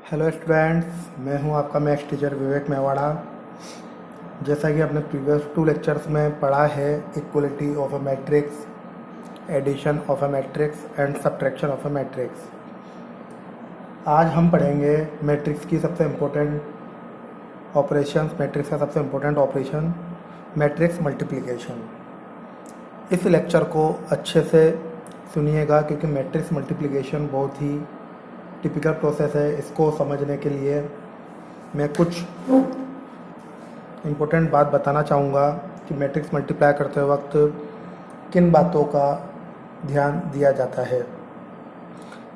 Hello students, मैं हूं आपका मैथ्स टीचर विवेक मेवाड़ा। जैसा कि आपने प्रीवियस 2 लेक्चर्स में पढ़ा है, equality of a matrix, addition of a matrix and subtraction of a matrix. आज हम पढ़ेंगे मैट्रिक्स की सबसे इम्पोर्टेंट ऑपरेशन, मैट्रिक्स का सबसे इम्पोर्टेंट ऑपरेशन मैट्रिक्स मल्टीप्लिकेशन। इस लेक्चर को अच्छे से सुनिएगा क्योंकि मैट्रिक्स मल्टीप्लिकेशन बहुत ही टिपिकल प्रोसेस है। इसको समझने के लिए मैं कुछ इम्पोर्टेंट बात बताना चाहूँगा कि मैट्रिक्स मल्टीप्लाई करते वक्त किन बातों का ध्यान दिया जाता है।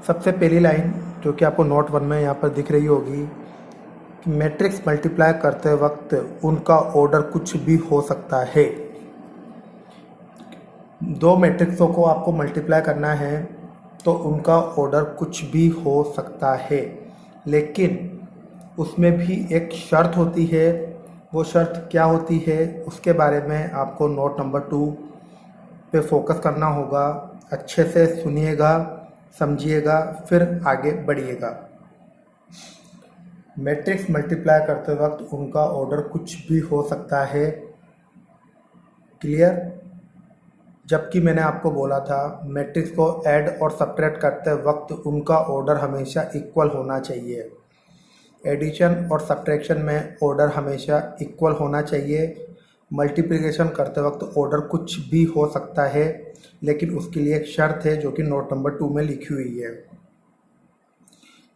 सबसे पहली लाइन जो कि आपको नोट 1 में यहाँ पर दिख रही होगी कि मैट्रिक्स मल्टीप्लाई करते वक्त उनका ऑर्डर कुछ भी हो सकता है। दो मैट्रिक्सों को आपको मल्टीप्लाई करना है तो उनका ऑर्डर कुछ भी हो सकता है, लेकिन उसमें भी एक शर्त होती है। वो शर्त क्या होती है उसके बारे में आपको नोट नंबर 2 पे फोकस करना होगा। अच्छे से सुनिएगा, समझिएगा, फिर आगे बढ़िएगा। मैट्रिक्स मल्टीप्लाई करते वक्त उनका ऑर्डर कुछ भी हो सकता है। क्लियर? जबकि मैंने आपको बोला था मैट्रिक्स को ऐड और सब्ट्रैक्ट करते वक्त उनका ऑर्डर हमेशा इक्वल होना चाहिए। एडिशन और सब्ट्रैक्शन में ऑर्डर हमेशा इक्वल होना चाहिए। मल्टीप्लिकेशन करते वक्त ऑर्डर कुछ भी हो सकता है, लेकिन उसके लिए एक शर्त है जो कि नोट नंबर 2 में लिखी हुई है।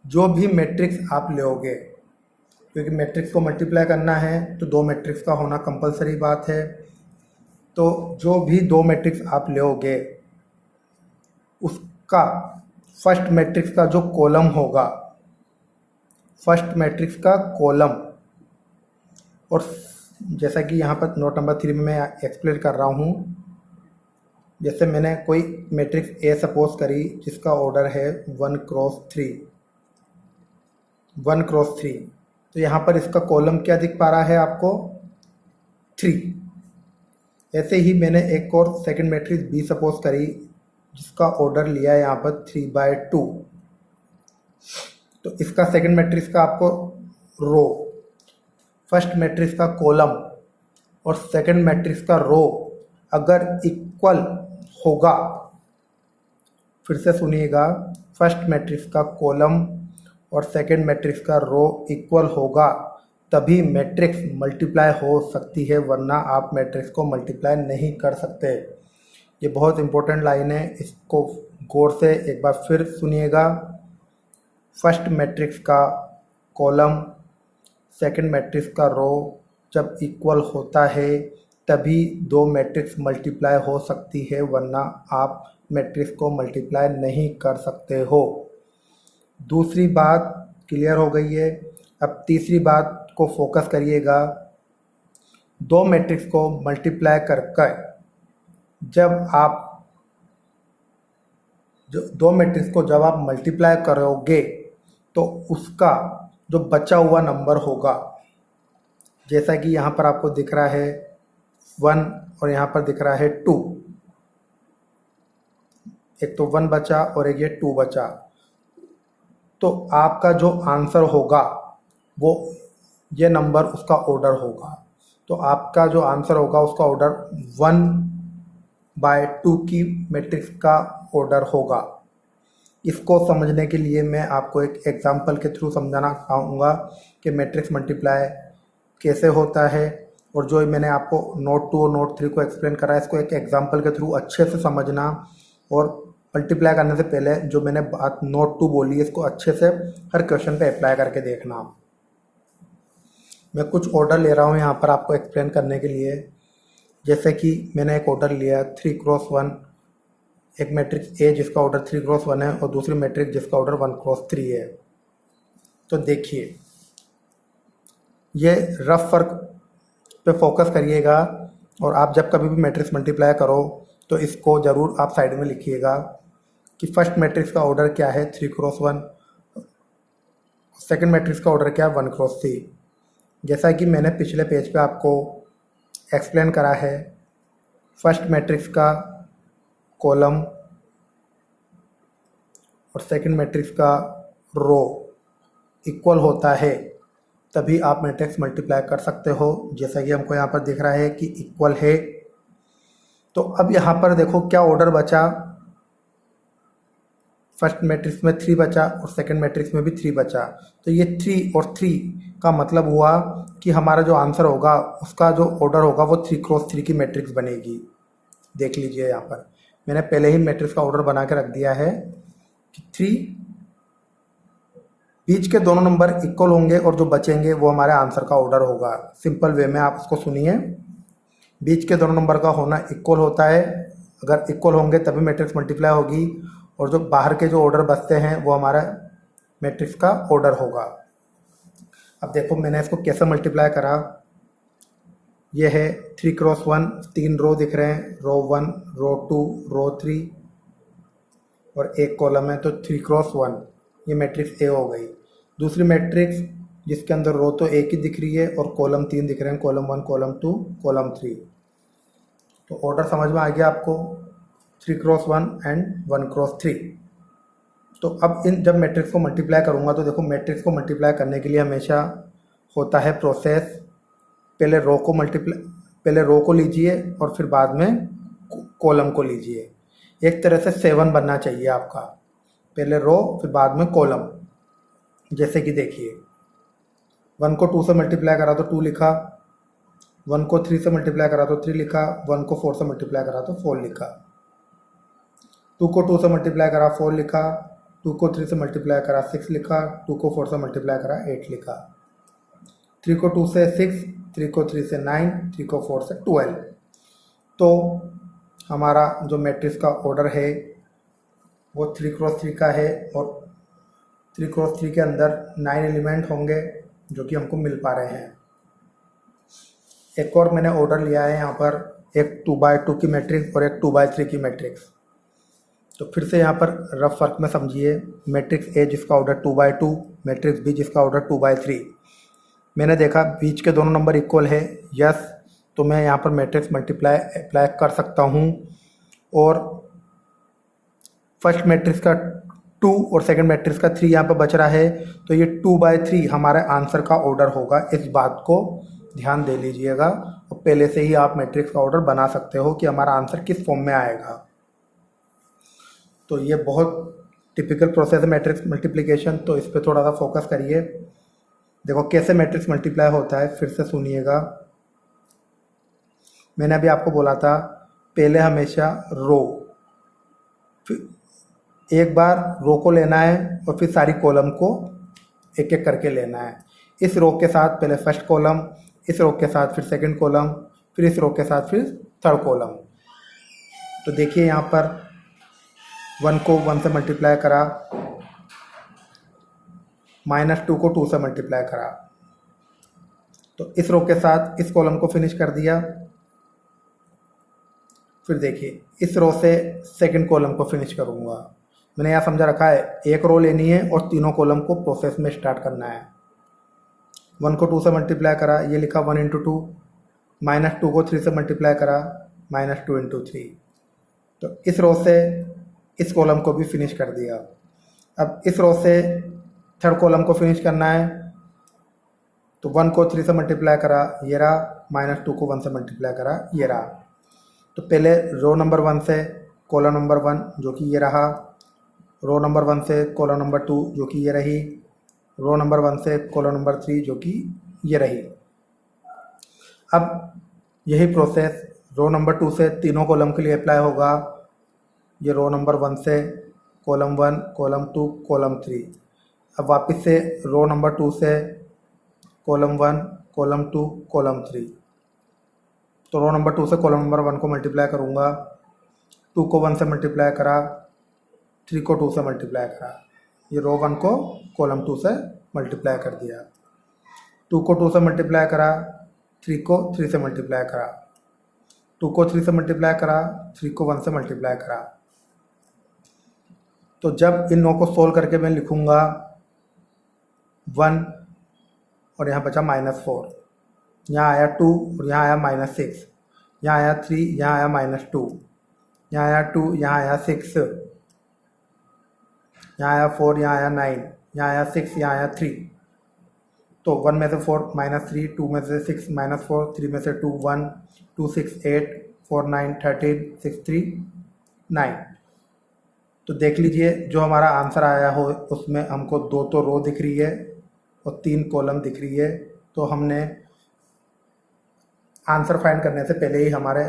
जो भी मैट्रिक्स आप लोगे, क्योंकि मैट्रिक्स को मल्टीप्लाई करना है तो दो मैट्रिक्स का होना कंपलसरी बात है। तो जो भी दो मैट्रिक्स आप लोगे उसका फर्स्ट मैट्रिक्स का जो कॉलम होगा, फर्स्ट मैट्रिक्स का कॉलम, और जैसा कि यहाँ पर नोट नंबर 3 में मैं एक्सप्लेन कर रहा हूँ, जैसे मैंने कोई मैट्रिक्स ए सपोज करी जिसका ऑर्डर है 1 क्रॉस 3, 1 क्रॉस 3, तो यहाँ पर इसका कॉलम क्या दिख पा रहा है आपको? 3। ऐसे ही मैंने एक और सेकंड मैट्रिक्स बी सपोज करी जिसका ऑर्डर लिया है यहाँ पर 3/2, तो इसका सेकंड मैट्रिक्स का आपको रो, फर्स्ट मैट्रिक्स का कॉलम और सेकंड मैट्रिक्स का रो अगर इक्वल होगा, फिर से सुनिएगा, फर्स्ट मैट्रिक्स का कॉलम और सेकंड मैट्रिक्स का रो इक्वल होगा तभी मैट्रिक्स मल्टीप्लाई हो सकती है, वरना आप मैट्रिक्स को मल्टीप्लाई नहीं कर सकते। ये बहुत इंपॉर्टेंट लाइन है, इसको गौर से एक बार फिर सुनिएगा। फर्स्ट मैट्रिक्स का कॉलम, सेकंड मैट्रिक्स का रो जब इक्वल होता है तभी दो मैट्रिक्स मल्टीप्लाई हो सकती है, वरना आप मैट्रिक्स को मल्टीप्लाई नहीं कर सकते हो। दूसरी बात क्लियर हो गई है। अब तीसरी बात को फोकस करिएगा। दो मैट्रिक्स को मल्टीप्लाई करके जब आप दो मैट्रिक्स को जब आप मल्टीप्लाई करोगे तो उसका जो बचा हुआ नंबर होगा, जैसा कि यहाँ पर आपको दिख रहा है 1 और यहाँ पर दिख रहा है 2, एक तो 1 बचा और एक ये 2 बचा, तो आपका जो आंसर होगा वो ये नंबर उसका ऑर्डर होगा। तो आपका जो आंसर होगा उसका ऑर्डर 1/2 की मैट्रिक्स का ऑर्डर होगा। इसको समझने के लिए मैं आपको एक एग्जांपल के थ्रू समझाना चाहूँगा कि मैट्रिक्स मल्टीप्लाई कैसे होता है, और जो मैंने आपको नोट 2 और नोट 3 को एक्सप्लेन करा है इसको एक एग्जांपल के थ्रू अच्छे से समझना, और मल्टीप्लाई करने से पहले जो मैंने बात नोट 2 बोली इसको अच्छे से हर क्वेश्चन पे अप्लाई करके देखना। मैं कुछ ऑर्डर ले रहा हूँ यहाँ पर आपको एक्सप्लेन करने के लिए। जैसे कि मैंने एक ऑर्डर लिया 3 क्रॉस 1, एक मैट्रिक्स ए जिसका ऑर्डर 3 क्रॉस 1 है और दूसरी मैट्रिक्स जिसका ऑर्डर 1 क्रॉस 3 है। तो देखिए, ये रफ वर्क पे फोकस करिएगा, और आप जब कभी भी मैट्रिक्स मल्टीप्लाई करो तो इसको ज़रूर आप साइड में लिखिएगा कि फर्स्ट मैट्रिक्स का ऑर्डर क्या है 3 क्रॉस 1, सेकंड मैट्रिक्स का ऑर्डर क्या है 1 क्रॉस 3। जैसा कि मैंने पिछले पेज पे आपको एक्सप्लेन करा है, फर्स्ट मैट्रिक्स का कॉलम और सेकंड मैट्रिक्स का रो इक्वल होता है तभी आप मैट्रिक्स मल्टीप्लाई कर सकते हो। जैसा कि हमको यहाँ पर दिख रहा है कि इक्वल है। तो अब यहाँ पर देखो क्या ऑर्डर बचा, फर्स्ट मैट्रिक्स में 3 बचा और सेकंड मैट्रिक्स में भी 3 बचा। तो ये 3 और 3 का मतलब हुआ कि हमारा जो आंसर होगा उसका जो ऑर्डर होगा वो 3x3 की मैट्रिक्स बनेगी। देख लीजिए यहाँ पर मैंने पहले ही मैट्रिक्स का ऑर्डर बना के रख दिया है कि 3, बीच के दोनों नंबर इक्वल होंगे और जो बचेंगे वो हमारे आंसर का ऑर्डर होगा। सिंपल वे में आप उसको सुनिए, बीच के दोनों नंबर का होना इक्वल होता है, अगर इक्वल होंगे तभी मैट्रिक्स मल्टीप्लाई होगी, और जो बाहर के जो ऑर्डर बचते हैं वो हमारा मैट्रिक्स का ऑर्डर होगा। अब देखो मैंने इसको कैसे मल्टीप्लाई करा। ये है 3x1, 3 रो दिख रहे हैं, रो 1, रो 2, रो 3 और एक कॉलम है, तो 3x1 ये मैट्रिक्स ए हो गई। दूसरी मैट्रिक्स जिसके अंदर रो तो एक ही दिख रही है और कॉलम 3 दिख रहे हैं, कॉलम 1, कॉलम 2, कॉलम 3। तो ऑर्डर समझ में आ गया आपको, 3x1 एंड 1x3। तो अब इन जब मैट्रिक्स को मल्टीप्लाई करूँगा तो देखो मैट्रिक्स को मल्टीप्लाई करने के लिए हमेशा होता है प्रोसेस, पहले रो को लीजिए और फिर बाद में कॉलम को लीजिए। एक तरह से 7 बनना चाहिए आपका, पहले रो फिर बाद में कॉलम। जैसे कि देखिए 1 को 2 से मल्टीप्लाई करा तो 2 लिखा, 1 को 3 से मल्टीप्लाई करा तो 3 लिखा, 1 को 4 से मल्टीप्लाई करा तो 4 लिखा, 2 को 2 से मल्टीप्लाई करा 4 लिखा, 2 को 3 से मल्टीप्लाई करा 6 लिखा, 2 को 4 से मल्टीप्लाई करा 8 लिखा, 3 को 2 से 6, 3 को 3 से 9, 3 को 4 से 12। तो हमारा जो मैट्रिक्स का ऑर्डर है वो 3x3 का है और 3x3 के अंदर 9 एलिमेंट होंगे जो कि हमको मिल पा रहे हैं। एक और मैंने ऑर्डर लिया है यहाँ पर, एक 2x2 की मैट्रिक्स और एक 2x3 की मैट्रिक्स। तो फिर से यहाँ पर रफ फर्क में समझिए, मैट्रिक्स ए जिसका ऑर्डर 2x2, मैट्रिक्स बी जिसका ऑर्डर 2x3। मैंने देखा बीच के दोनों नंबर इक्वल है, यस, तो मैं यहाँ पर मैट्रिक्स मल्टीप्लाई अप्लाई कर सकता हूँ और फर्स्ट मैट्रिक्स का 2 और सेकंड मैट्रिक्स का 3 यहाँ पर बच रहा है, तो ये 2/3 हमारे आंसर का ऑर्डर होगा। इस बात को ध्यान दे लीजिएगा और पहले से ही आप मैट्रिक्स का ऑर्डर बना सकते हो कि हमारा आंसर किस फॉर्म में आएगा। तो ये बहुत टिपिकल प्रोसेस है मैट्रिक्स मल्टीप्लिकेशन, तो इस पर थोड़ा सा फोकस करिए। देखो कैसे मैट्रिक्स मल्टीप्लाई होता है, फिर से सुनिएगा। मैंने अभी आपको बोला था पहले हमेशा रो, फिर एक बार रो को लेना है और फिर सारी कॉलम को एक एक करके लेना है। इस रो के साथ पहले फर्स्ट कॉलम, इस रो के साथ फिर सेकंड कॉलम, फिर इस रो के साथ फिर थर्ड कॉलम। तो देखिए यहाँ पर 1 को 1 से मल्टीप्लाई करा, -2 को 2 से मल्टीप्लाई करा, तो इस रो के साथ इस कॉलम को फिनिश कर दिया। फिर देखिए इस रो से सेकंड कॉलम को फिनिश करूँगा। मैंने यहाँ समझा रखा है, एक रो लेनी है और तीनों कॉलम को प्रोसेस में स्टार्ट करना है। 1 को 2 से मल्टीप्लाई करा, ये लिखा 1 × 2, -2 को 3 से मल्टीप्लाई करा, -2 × 3। तो इस रो से इस कॉलम को भी फिनिश कर दिया। अब इस रो से थर्ड कॉलम को फिनिश करना है, तो 1 को 3 से मल्टीप्लाई करा, ये रहा, -2 को 1 से मल्टीप्लाई करा, ये रहा। तो पहले रो नंबर 1 से कॉलम नंबर 1 जो कि ये रहा, रो नंबर 1 से कॉलम नंबर 2 जो कि ये रही, रो नंबर 1 से कॉलम नंबर 3 जो कि ये रही। अब यही प्रोसेस रो नंबर 2 से तीनों कॉलम के लिए अप्लाई होगा। ये रो नंबर 1 से कॉलम 1, कॉलम 2, कॉलम 3। अब वापस से रो नंबर 2 से कॉलम 1, कॉलम 2, कॉलम 3। तो रो नंबर 2 से कॉलम नंबर 1 को मल्टीप्लाई करूँगा, 2 को 1 से मल्टीप्लाई करा, 3 को 2 से मल्टीप्लाई करा, ये रो 1 को कॉलम 2 से मल्टीप्लाई कर दिया। 2 को 2 से मल्टीप्लाई करा, 3 को 3 से मल्टीप्लाई करा, 2 को 3 से मल्टीप्लाई करा, 3 को 1 से मल्टीप्लाई करा। तो जब इन 9 को सोल्व करके मैं लिखूँगा 1 और यहाँ बचा -4, यहाँ आया 2 और यहाँ आया -6, यहाँ आया 3, यहाँ आया -2, यहाँ आया 2, यहाँ आया 6, यहाँ आया 4, यहाँ आया 9, यहाँ आया 6, यहाँ आया 3। तो 1 में से 4 -3, 2 में से 6 -4, 3 में से 2 1, 2 6 8, 4 9 13, 6 3 9। तो देख लीजिए जो हमारा आंसर आया हो उसमें हमको 2 तो रो दिख रही है और 3 कॉलम दिख रही है। तो हमने आंसर फाइंड करने से पहले ही हमारे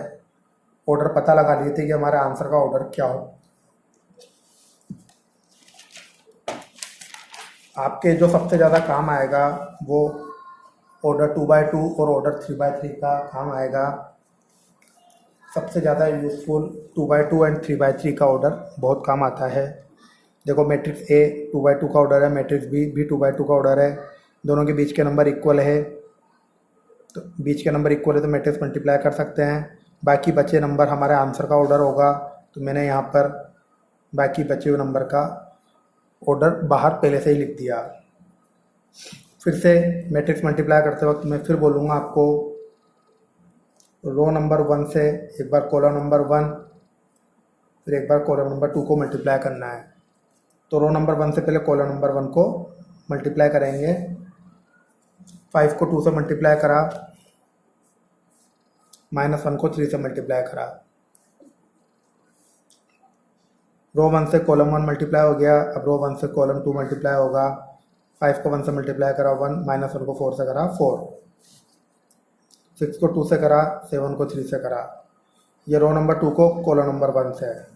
ऑर्डर पता लगा लिए थे कि हमारे आंसर का ऑर्डर क्या हो। आपके जो सबसे ज़्यादा काम आएगा वो ऑर्डर 2/2 और ऑर्डर 3/3 का काम आएगा। सबसे ज़्यादा यूज़फुल 2/2 एंड 3/3 का ऑर्डर बहुत काम आता है। देखो मैट्रिक्स ए 2/2 का ऑर्डर है, मैट्रिक्स बी भी 2/2 का ऑर्डर है, दोनों के बीच के नंबर इक्वल है। तो बीच के नंबर इक्वल है तो मैट्रिक्स मल्टीप्लाई कर सकते हैं। बाकी बचे नंबर हमारे आंसर का ऑर्डर होगा, तो मैंने यहाँ पर बाकी बचे हुए नंबर का ऑर्डर बाहर पहले से ही लिख दिया। फिर से मैट्रिक्स मल्टीप्लाई करते वक्त मैं फिर बोलूँगा आपको रो नंबर 1 से एक बार कॉलम नंबर 1 फिर एक बार कॉलम नंबर 2 को मल्टीप्लाई करना है। तो रो नंबर 1 से पहले कॉलम नंबर 1 को मल्टीप्लाई करेंगे। 5 को 2 से मल्टीप्लाई करा, -1 को 3 से मल्टीप्लाई करा। रो 1 से कॉलम 1 मल्टीप्लाई हो गया, अब रो 1 से कॉलम 2 मल्टीप्लाई होगा। 5 को 1 से मल्टीप्लाई करा 1, -1 को 4 से करा 4, 6 को 2 से करा, 7 को 3 से करा। ये रो नंबर 2 को कॉलम नंबर 1 से है,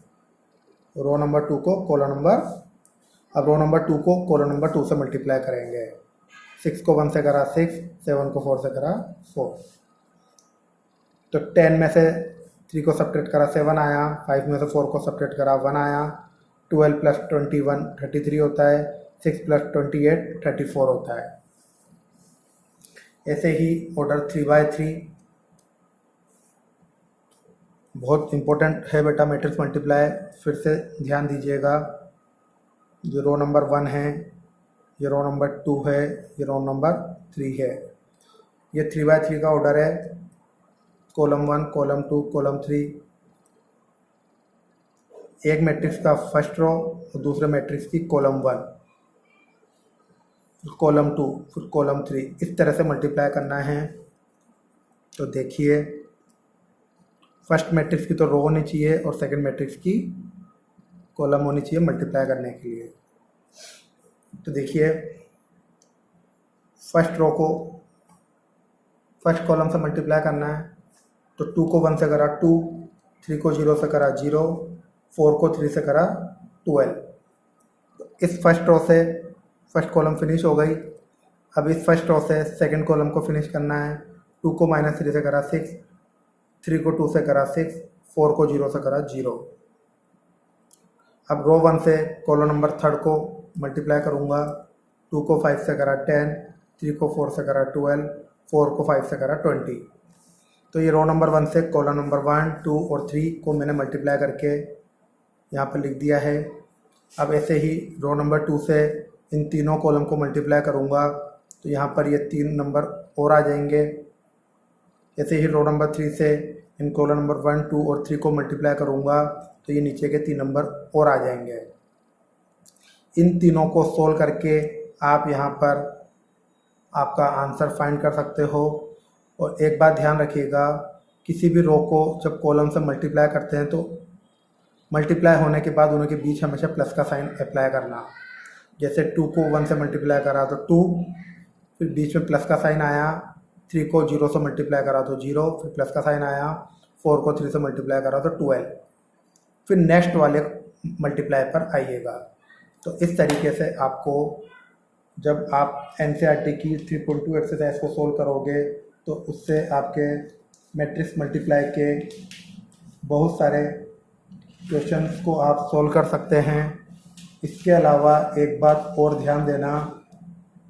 रो नंबर 2 को कॉलम नंबर, अब रो नंबर 2 को कॉलम नंबर 2 से मल्टीप्लाई करेंगे। 6 को 1 से करा 6, 7 को 4 से करा 4। तो 10 में से 3 को सब्ट्रैक्ट करा 7 आया, 5 में से 4 को सब्ट्रैक्ट करा 1 आया। 12 + 21 33 होता है, 6 + 28 34 होता है। ऐसे ही ऑर्डर 3/3 बहुत इम्पोर्टेंट है बेटा मैट्रिक्स मल्टीप्लाई। फिर से ध्यान दीजिएगा, ये रो नंबर 1 है, ये रो नंबर 2 है, ये रो नंबर 3 है। ये 3/3 का ऑर्डर है, कॉलम 1 कॉलम 2 कॉलम 3। एक मैट्रिक्स का फर्स्ट रो और दूसरे मैट्रिक्स की कॉलम 1, कॉलम 2 फिर कॉलम 3, इस तरह से मल्टीप्लाई करना है। तो देखिए फर्स्ट मैट्रिक्स की तो रो होनी चाहिए और सेकंड मैट्रिक्स की कॉलम होनी चाहिए मल्टीप्लाई करने के लिए। तो देखिए फर्स्ट रो को फर्स्ट कॉलम से मल्टीप्लाई करना है। तो 2 को 1 से करा 2, 3 को 0 से करा 0, 4 को 3 से करा 12। इस फर्स्ट रो से फर्स्ट कॉलम फिनिश हो गई। अब इस फर्स्ट रो से सेकंड कॉलम को फिनिश करना है। 2 को -3 से करा 6, 3 को 2 से करा 6, 4 को 0 से करा 0। अब रो 1 से कॉलम नंबर 3 को मल्टीप्लाई करूँगा। 2 को 5 से करा 10, 3 को 4 से करा 12, 4 को 5 से करा 20। तो ये रो नंबर 1 से कॉलम नंबर 1, 2 और 3 को मैंने मल्टीप्लाई करके यहाँ पर लिख दिया है। अब ऐसे ही रो नंबर 2 से इन तीनों कॉलम को मल्टीप्लाई करूँगा तो यहाँ पर ये 3 नंबर और आ जाएंगे। ऐसे ही रो नंबर 3 से इन कॉलम नंबर 1, 2 और 3 को मल्टीप्लाई करूँगा तो ये नीचे के 3 नंबर और आ जाएंगे। इन तीनों को सोल्व करके आप यहाँ पर आपका आंसर फाइंड कर सकते हो। और एक बात ध्यान रखिएगा, किसी भी रो को जब कॉलम से मल्टीप्लाई करते हैं तो मल्टीप्लाई होने के बाद उनके बीच हमेशा प्लस का साइन अप्लाई करना। जैसे 2 को 1 से मल्टीप्लाई करा तो 2, फिर बीच में प्लस का साइन आया। 3 को 0 से मल्टीप्लाई करा तो 0, फिर प्लस का साइन आया। 4 को 3 से मल्टीप्लाई करा तो 12, फिर नेक्स्ट वाले मल्टीप्लाई पर आइएगा। तो इस तरीके से आपको जब आप NCERT की 3.2 एक्सरसाइज को सोल्व करोगे तो उससे आपके मैट्रिक्स मल्टीप्लाई के बहुत सारे क्वेश्चंस को आप सोल्व कर सकते हैं। इसके अलावा एक बात और ध्यान देना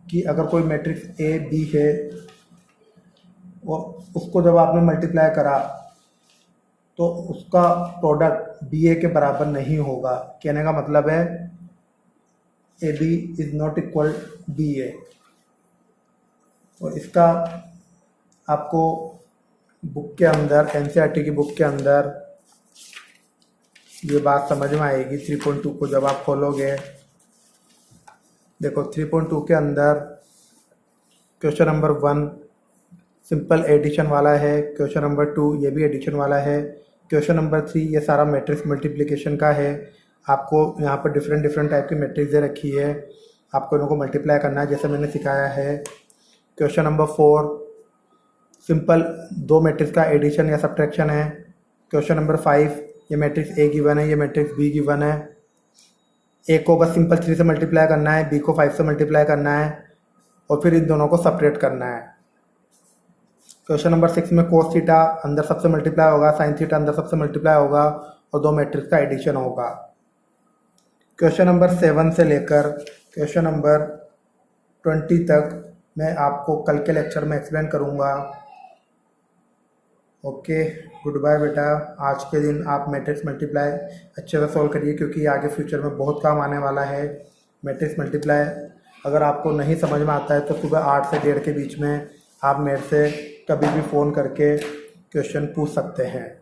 कि अगर कोई मैट्रिक्स A B है और उसको जब आपने मल्टीप्लाई करा तो उसका प्रोडक्ट BA के बराबर नहीं होगा। कहने का मतलब है AB is not equal BA। और इसका आपको बुक के अंदर NCERT की बुक के अंदर ये बात समझ में आएगी। 3.2 को जब आप खोलोगे, देखो 3.2 के अंदर क्वेश्चन नंबर 1 सिंपल एडिशन वाला है। क्वेश्चन नंबर 2 ये भी एडिशन वाला है। क्वेश्चन नंबर 3 ये सारा मैट्रिक्स मल्टीप्लिकेशन का है। आपको यहाँ पर डिफरेंट डिफरेंट टाइप की मैट्रिक्स दे रखी है, आपको इनको मल्टीप्लाई करना है जैसे मैंने सिखाया है। क्वेश्चन नंबर 4 सिंपल 2 मैट्रिक्स का एडिशन या सब्ट्रैक्शन है। क्वेश्चन नंबर 5 ये मैट्रिक्स ए गिवन है, ये मैट्रिक्स बी गिवन है। ए को बस सिंपल 3 से मल्टीप्लाई करना है, बी को 5 से मल्टीप्लाई करना है और फिर इन दोनों को सेपरेट करना है। क्वेश्चन नंबर 6 में कोस थीटा अंदर सबसे मल्टीप्लाई होगा, साइन थीटा अंदर सबसे मल्टीप्लाई होगा और 2 मैट्रिक्स का एडिशन होगा। क्वेश्चन नंबर 7 से लेकर क्वेश्चन नंबर 20 तक मैं आपको कल के लेक्चर में एक्सप्लेन करूँगा। ओके, गुड बाय बेटा। आज के दिन आप मैट्रिक्स मल्टीप्लाई अच्छे से सॉल्व करिए क्योंकि आगे फ्यूचर में बहुत काम आने वाला है मैट्रिक्स मल्टीप्लाई। अगर आपको नहीं समझ में आता है तो सुबह 8 से 1:30 के बीच में आप मेरे से कभी भी फ़ोन करके क्वेश्चन पूछ सकते हैं।